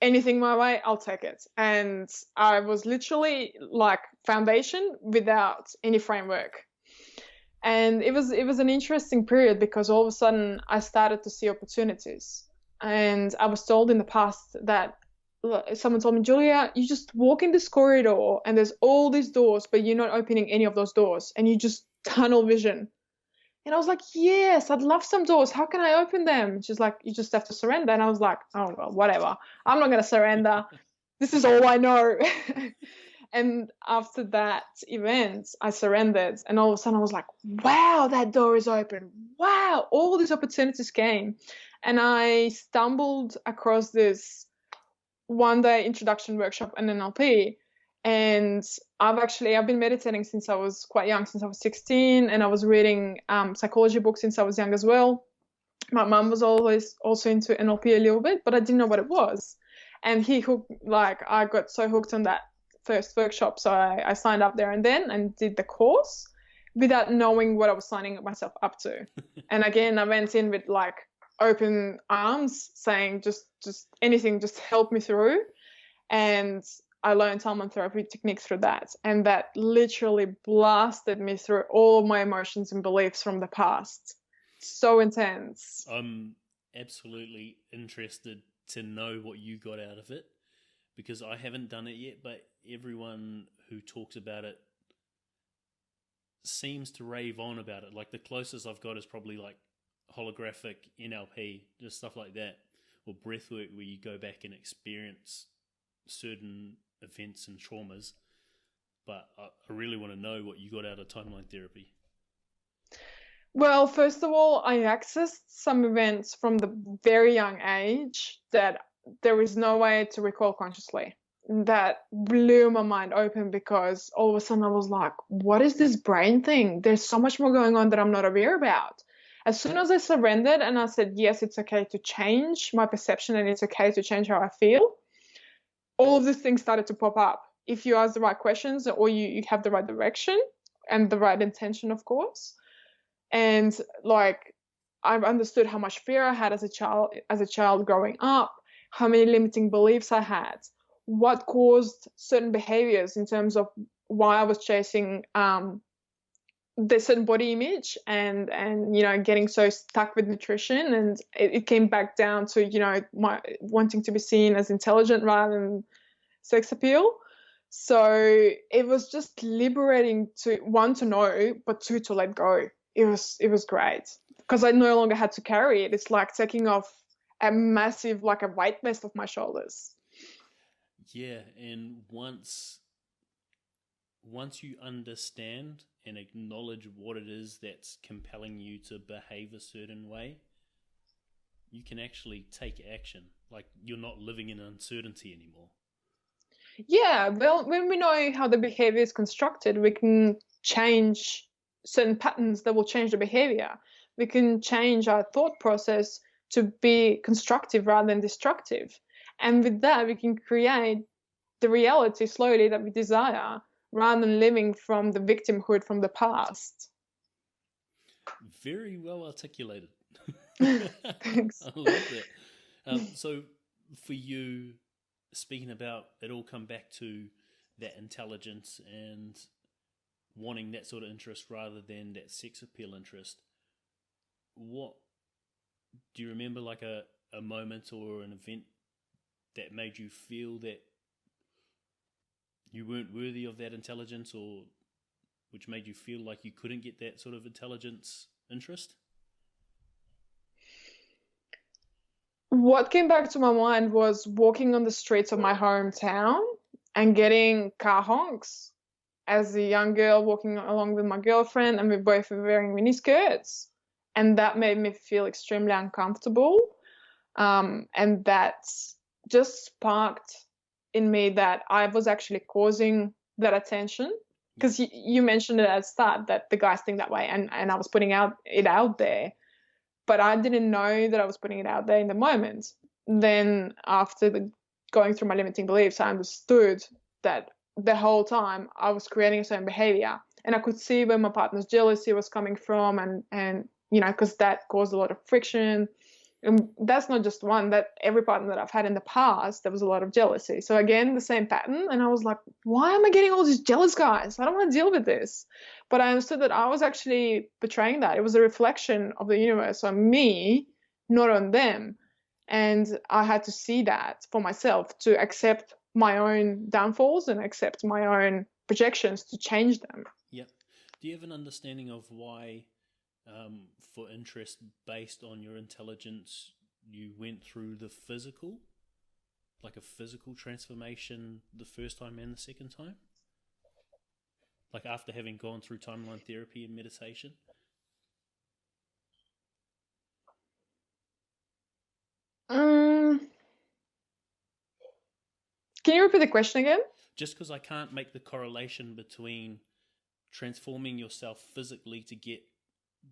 anything my way, I'll take it. And I was literally like foundation without any framework. And it was an interesting period because all of a sudden I started to see opportunities. And I was told in the past that someone told me, Julia, you just walk in this corridor and there's all these doors, but you're not opening any of those doors, and you just tunnel vision. And I was like, yes, I'd love some doors. How can I open them? She's like, you just have to surrender. And I was like, oh, well, whatever. I'm not going to surrender. This is all I know. And after that event, I surrendered. And all of a sudden I was like, wow, that door is open. Wow, all these opportunities came. And I stumbled across this one-day introduction workshop in NLP. And I've been meditating since I was quite young, since I was 16, and I was reading psychology books since I was young as well. My mum was always also into NLP a little bit, but I didn't know what it was. And I got so hooked on that first workshop, so I signed up there and then and did the course without knowing what I was signing myself up to. And again, I went in with like open arms, saying just anything, just help me through. And I learned timeline therapy techniques through that. And that literally blasted me through all of my emotions and beliefs from the past. So intense. I'm absolutely interested to know what you got out of it, because I haven't done it yet, but everyone who talks about it seems to rave on about it. Like the closest I've got is probably like holographic NLP, just stuff like that, or breathwork where you go back and experience certain events and traumas. But I really want to know what you got out of timeline therapy. Well, first of all, I accessed some events from the very young age that there is no way to recall consciously. That blew my mind open because all of a sudden I was like, what is this brain thing? There's so much more going on that I'm not aware about. As soon as I surrendered and I said, yes, it's okay to change my perception and it's okay to change how I feel, all of these things started to pop up. If you ask the right questions or you have the right direction and the right intention, of course. And like, I've understood how much fear I had as a child growing up, how many limiting beliefs I had, what caused certain behaviors in terms of why I was chasing the certain body image and getting so stuck with nutrition. And it came back down to my wanting to be seen as intelligent rather than sex appeal. So it was just liberating to one, to know, but two, to let go. It was great because I no longer had to carry it. It's like taking off a massive, like a weight vest off my shoulders. Yeah, and once you understand and acknowledge what it is that's compelling you to behave a certain way, you can actually take action. Like you're not living in uncertainty anymore. Yeah, well, when we know how the behavior is constructed, we can change certain patterns that will change the behavior. We can change our thought process to be constructive rather than destructive. And with that, we can create the reality slowly that we desire rather than living from the victimhood from the past. Very well articulated. Thanks. I love that. So for you, speaking about it all come back to that intelligence and wanting that sort of interest rather than that sex appeal interest. What do you remember, like a moment or an event that made you feel that you weren't worthy of that intelligence, or which made you feel like you couldn't get that sort of intelligence interest? What came back to my mind was walking on the streets of my hometown and getting car honks as a young girl walking along with my girlfriend, and we both were wearing mini skirts, and that made me feel extremely uncomfortable. And that just sparked in me that I was actually causing that attention, because you mentioned it at the start that the guys think that way, and I was putting it out there, but I didn't know that I was putting it out there in the moment. Then after going through my limiting beliefs, I understood that the whole time I was creating a certain behavior, and I could see where my partner's jealousy was coming from, and because that caused a lot of friction. And that's not just one, that every partner that I've had in the past, there was a lot of jealousy. So again, the same pattern. And I was like, why am I getting all these jealous guys? I don't want to deal with this. But I understood that I was actually betraying that. It was a reflection of the universe on me, not on them. And I had to see that for myself, to accept my own downfalls and accept my own projections, to change them. Yep. Do you have an understanding of why, for interest based on your intelligence, you went through the physical, like a physical transformation, the first time and the second time? Like after having gone through timeline therapy and meditation? Can you repeat the question again? Just because I can't make the correlation between transforming yourself physically to get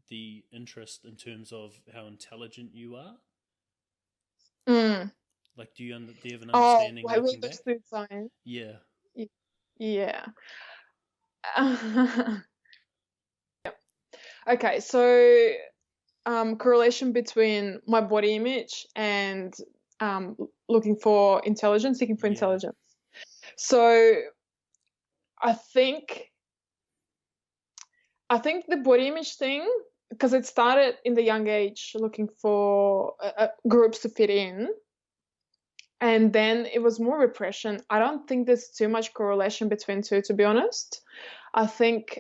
the interest in terms of how intelligent you are. Like, do you have an understanding? Oh, we understood science. Yeah. Yeah. Okay, so correlation between my body image and looking for intelligence, seeking for intelligence. So I think the body image thing, because it started in the young age, looking for groups to fit in, and then it was more repression. I don't think there's too much correlation between two, to be honest. I think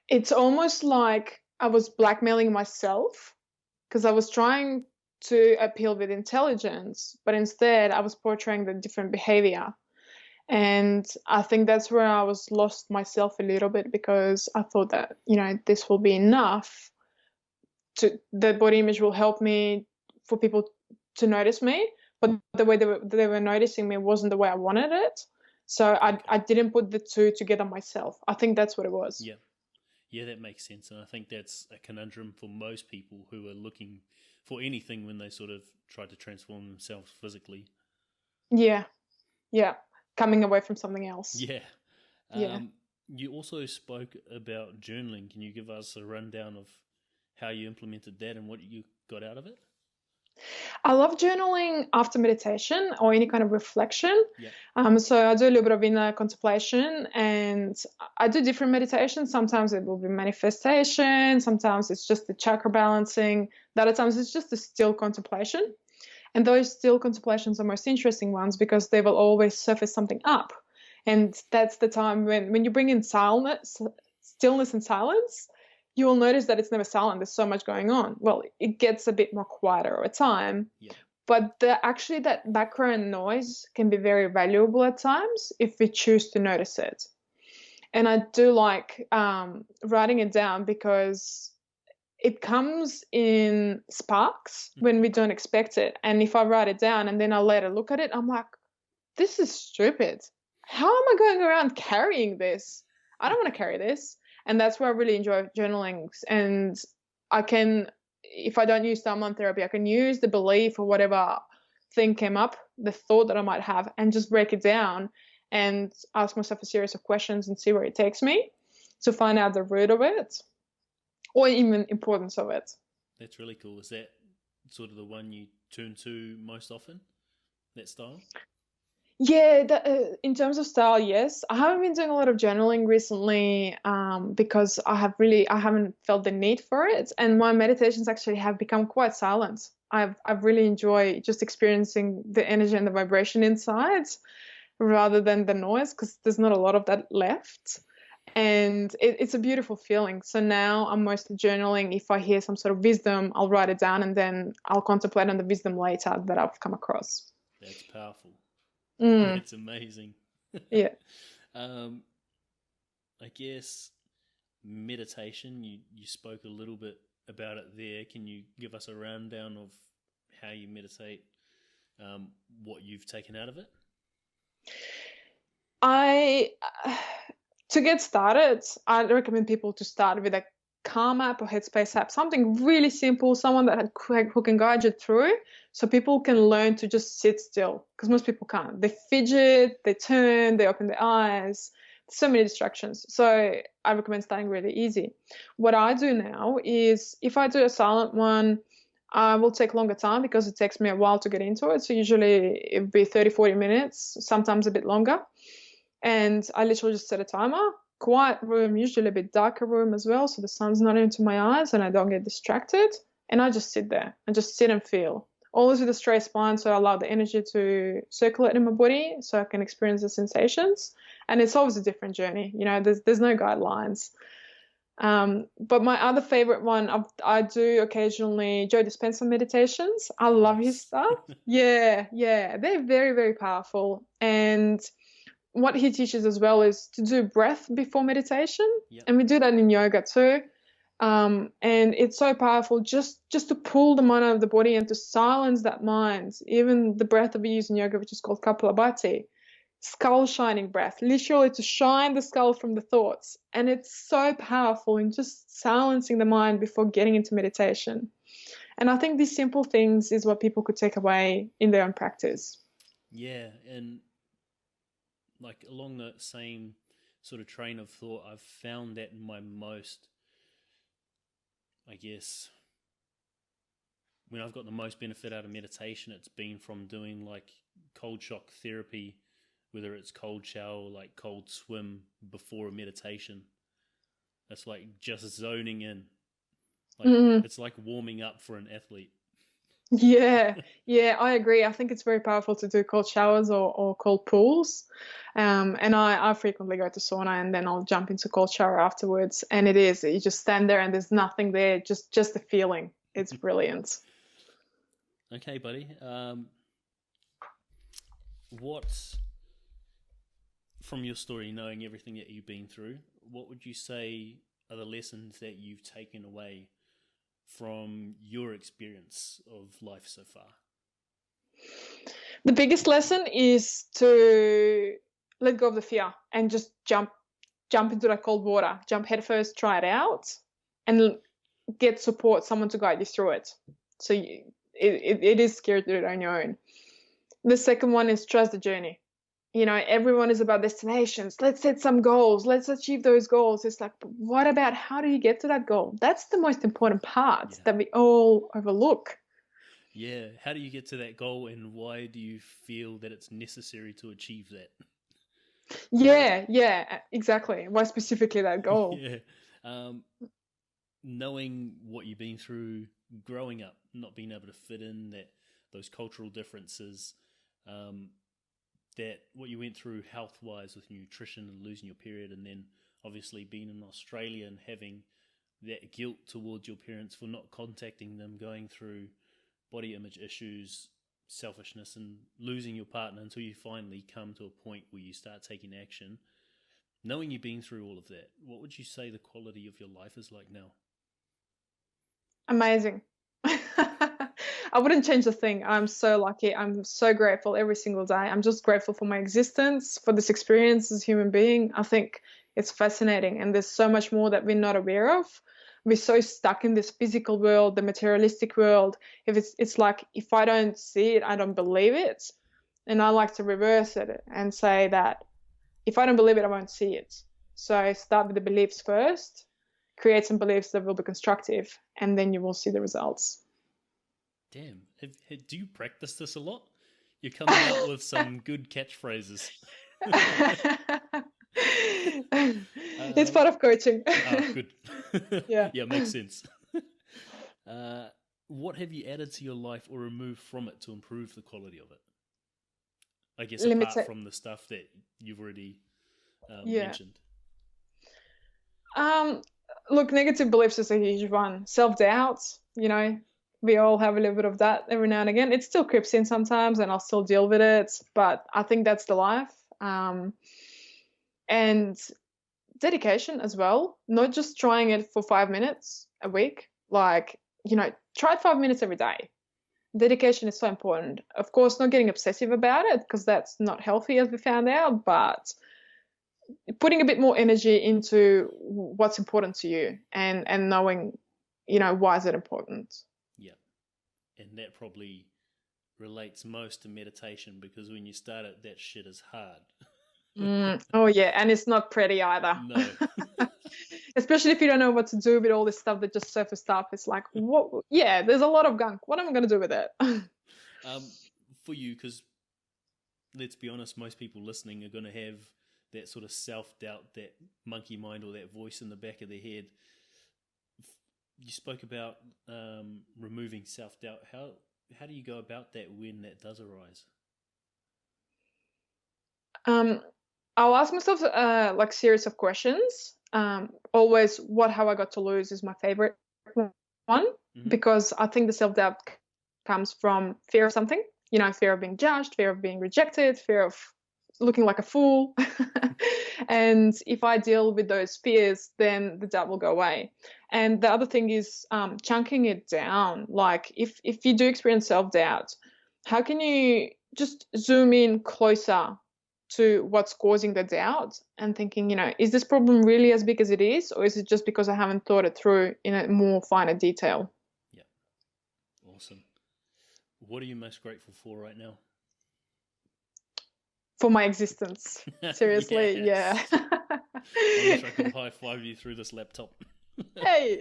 it's almost like I was blackmailing myself, because I was trying to appeal with intelligence, but instead I was portraying the different behavior. And I think that's where I was lost myself a little bit, because I thought that, this will be enough. The body image will help me for people to notice me, but the way they were noticing me wasn't the way I wanted it. So I didn't put the two together myself. I think that's what it was. Yeah. Yeah, that makes sense. And I think that's a conundrum for most people who are looking for anything when they sort of try to transform themselves physically. Yeah. Yeah. Coming away from something else. Yeah. Yeah. You also spoke about journaling. Can you give us a rundown of how you implemented that and what you got out of it? I love journaling after meditation or any kind of reflection. Yeah. So I do a little bit of inner contemplation, and I do different meditations. Sometimes it will be manifestation. Sometimes it's just the chakra balancing. The other times it's just the still contemplation. And those still contemplations are most interesting ones, because they will always surface something up. And that's the time when you bring in stillness and silence, you will notice that it's never silent. There's so much going on. Well, it gets a bit more quieter over time. Yeah. But actually that background noise can be very valuable at times if we choose to notice it. And I do like writing it down, because it comes in sparks when we don't expect it. And if I write it down and then I later look at it, I'm like, this is stupid. How am I going around carrying this? I don't want to carry this. And that's why I really enjoy journaling. And I can, if I don't use timeline therapy, I can use the belief or whatever thing came up, the thought that I might have, and just break it down and ask myself a series of questions and see where it takes me to find out the root of it, or even importance of it. That's really cool. Is that sort of the one you turn to most often, that style? Yeah, in terms of style, yes. I haven't been doing a lot of journaling recently because I haven't felt the need for it, and my meditations actually have become quite silent. I've really enjoyed just experiencing the energy and the vibration inside rather than the noise, because there's not a lot of that left. And it's a beautiful feeling. So now I'm mostly journaling. If I hear some sort of wisdom, I'll write it down, and then I'll contemplate on the wisdom later that I've come across. That's powerful. Mm. That's amazing. Yeah. I guess meditation, you spoke a little bit about it there. Can you give us a rundown of how you meditate, what you've taken out of it? I To get started, I'd recommend people to start with a Calm app or Headspace app, something really simple, someone that who can guide you through, so people can learn to just sit still. Because most people can't. They fidget, they turn, they open their eyes. So many distractions. So I recommend starting really easy. What I do now is, if I do a silent one, I will take longer time because it takes me a while to get into it. So usually it would be 30, 40 minutes, sometimes a bit longer. And I literally just set a timer. Quiet room, usually a bit darker room as well, so the sun's not into my eyes and I don't get distracted. And I just sit there and just sit and feel. Always with a straight spine, so I allow the energy to circulate in my body so I can experience the sensations. And it's always a different journey. There's no guidelines. But my other favorite one, I do occasionally Joe Dispenza meditations. I love his stuff. Yeah, they're very, very powerful. And what he teaches as well is to do breath before meditation. Yep. And we do that in yoga too. And it's so powerful just to pull the mind out of the body and to silence that mind. Even the breath that we use in yoga, which is called Kapalabhati, skull shining breath, literally to shine the skull from the thoughts. And it's so powerful in just silencing the mind before getting into meditation. And I think these simple things is what people could take away in their own practice. Yeah, and like along the same sort of train of thought, I've found that my most, I guess, when I've got the most benefit out of meditation, it's been from doing like cold shock therapy, whether it's cold shower or like cold swim before a meditation. It's like just zoning in. Like It's like warming up for an athlete. Yeah, I agree. I think it's very powerful to do cold showers or cold pools. And I frequently go to sauna and then I'll jump into cold shower afterwards. And you just stand there and there's nothing there, just the feeling. It's brilliant. Okay, buddy. What, from your story, knowing everything that you've been through, what would you say are the lessons that you've taken away from your experience of life so far? The biggest lesson is to let go of the fear and just jump into that cold water, jump headfirst, try it out, and get support, someone to guide you through it. So it is scary to do it on your own. The second one is trust the journey. Everyone is about destinations. Let's set some goals. Let's achieve those goals. It's like, but what about how do you get to that goal? That's the most important part that we all overlook. Yeah. How do you get to that goal, and why do you feel that it's necessary to achieve that? Yeah, exactly. Why specifically that goal? Yeah. Knowing what you've been through growing up, not being able to fit in, those cultural differences, that what you went through health-wise with nutrition and losing your period, and then obviously being in Australia and having that guilt towards your parents for not contacting them, going through body image issues, selfishness, and losing your partner until you finally come to a point where you start taking action. Knowing you've been through all of that, what would you say the quality of your life is like now? Amazing. I wouldn't change a thing. I'm so lucky. I'm so grateful every single day. I'm just grateful for my existence, for this experience as a human being. I think it's fascinating, and there's so much more that we're not aware of. We're so stuck in this physical world, the materialistic world. If it's like, if I don't see it, I don't believe it. And I like to reverse it and say that if I don't believe it, I won't see it. So start with the beliefs first, create some beliefs that will be constructive, and then you will see the results. Damn. Do you practice this a lot? You're coming out with some good catchphrases. It's part of coaching. Good. Yeah. Yeah, makes sense. What have you added to your life or removed from it to improve the quality of it? I guess apart from the stuff that you've already mentioned. Look, negative beliefs is a huge one. Self-doubt, we all have a little bit of that every now and again. It still creeps in sometimes and I'll still deal with it, but I think that's the life. And dedication as well, not just trying it for 5 minutes a week, like, try 5 minutes every day. Dedication is so important. Of course, not getting obsessive about it, because that's not healthy, as we found out, but putting a bit more energy into what's important to you, and knowing, why is it important. Yeah. And that probably relates most to meditation, because when you start it, that shit is hard. Oh yeah, and it's not pretty either. No. Especially if you don't know what to do with all this stuff that just surfaced up. It's like, what? Yeah, there's a lot of gunk. What am I going to do with it? For you, because let's be honest, most people listening are going to have that sort of self-doubt, that monkey mind, or that voice in the back of their head. You spoke about removing self-doubt. How do you go about that when that does arise? I'll ask myself like series of questions. Always, what have I got to lose is my favorite one, because I think the self-doubt comes from fear of something, fear of being judged, fear of being rejected, fear of looking like a fool. And if I deal with those fears, then the doubt will go away. And the other thing is chunking it down. Like if you do experience self-doubt, how can you just zoom in closer to what's causing the doubt, and thinking, is this problem really as big as it is, or is it just because I haven't thought it through in a more finer detail? Yeah. Awesome. What are you most grateful for right now? For my existence. Seriously. Yeah. I wish I could high-five you through this laptop. Hey.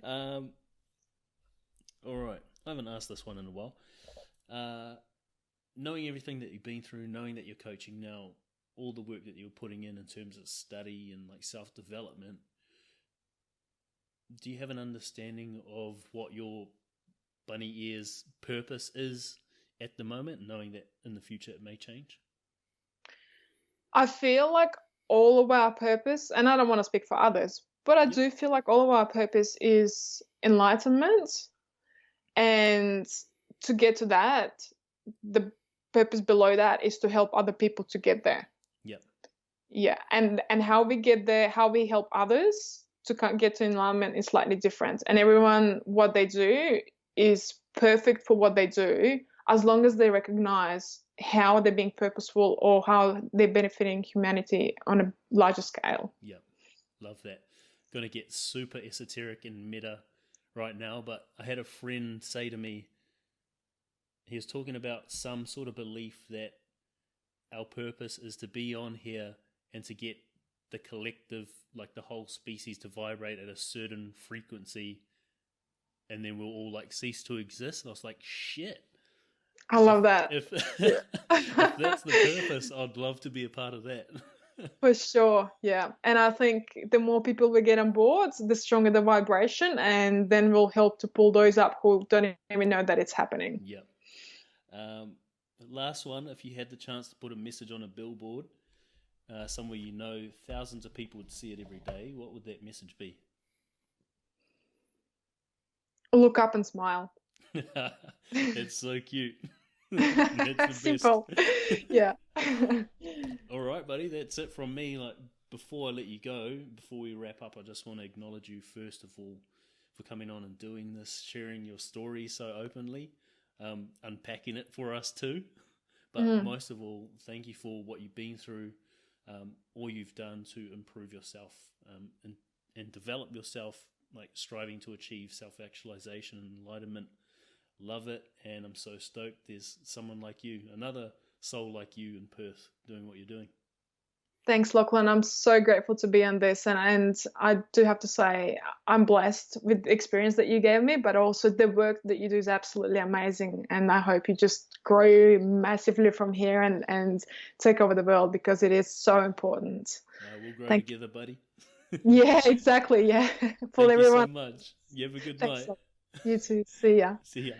All right. I haven't asked this one in a while. Knowing everything that you've been through, knowing that you're coaching now, all the work that you're putting in terms of study and like self-development, do you have an understanding of what your bunny ears purpose is at the moment, knowing that in the future it may change? I feel like all of our purpose, and I don't want to speak for others, but I do feel like all of our purpose is enlightenment. And to get to that, the purpose below that is to help other people to get there. Yep. Yeah. And how we get there, how we help others to get to enlightenment is slightly different. And everyone, what they do is perfect for what they do, as long as they recognize how they're being purposeful or how they're benefiting humanity on a larger scale. Yep. Love that. Going to get super esoteric and meta right now, but I had a friend say to me, he was talking about some sort of belief that our purpose is to be on here and to get the collective, like the whole species, to vibrate at a certain frequency, and then we'll all like cease to exist. And I was like, shit. I love that. If that's the purpose, I'd love to be a part of that. For sure, yeah. And I think the more people we get on board, the stronger the vibration, and then we'll help to pull those up who don't even know that it's happening. Yep. Last one, if you had the chance to put a message on a billboard, somewhere thousands of people would see it every day, what would that message be? Look up and smile. That's so cute. That's simple. Yeah. All right, buddy, that's it from me. Like, before I let you go, before we wrap up, I just want to acknowledge you first of all for coming on and doing this, sharing your story so openly, unpacking it for us too. But most of all, thank you for what you've been through, all you've done to improve yourself and develop yourself, like striving to achieve self-actualization and enlightenment. Love it, and I'm so stoked there's someone like you, another soul like you in Perth, doing what you're doing. Thanks, Lachlan. I'm so grateful to be on this, and I do have to say I'm blessed with the experience that you gave me, but also the work that you do is absolutely amazing, and I hope you just grow massively from here and take over the world, because it is so important. We'll grow together, buddy. Yeah, exactly. Yeah. Thank you so much. You have a good night. You too. See ya. See ya.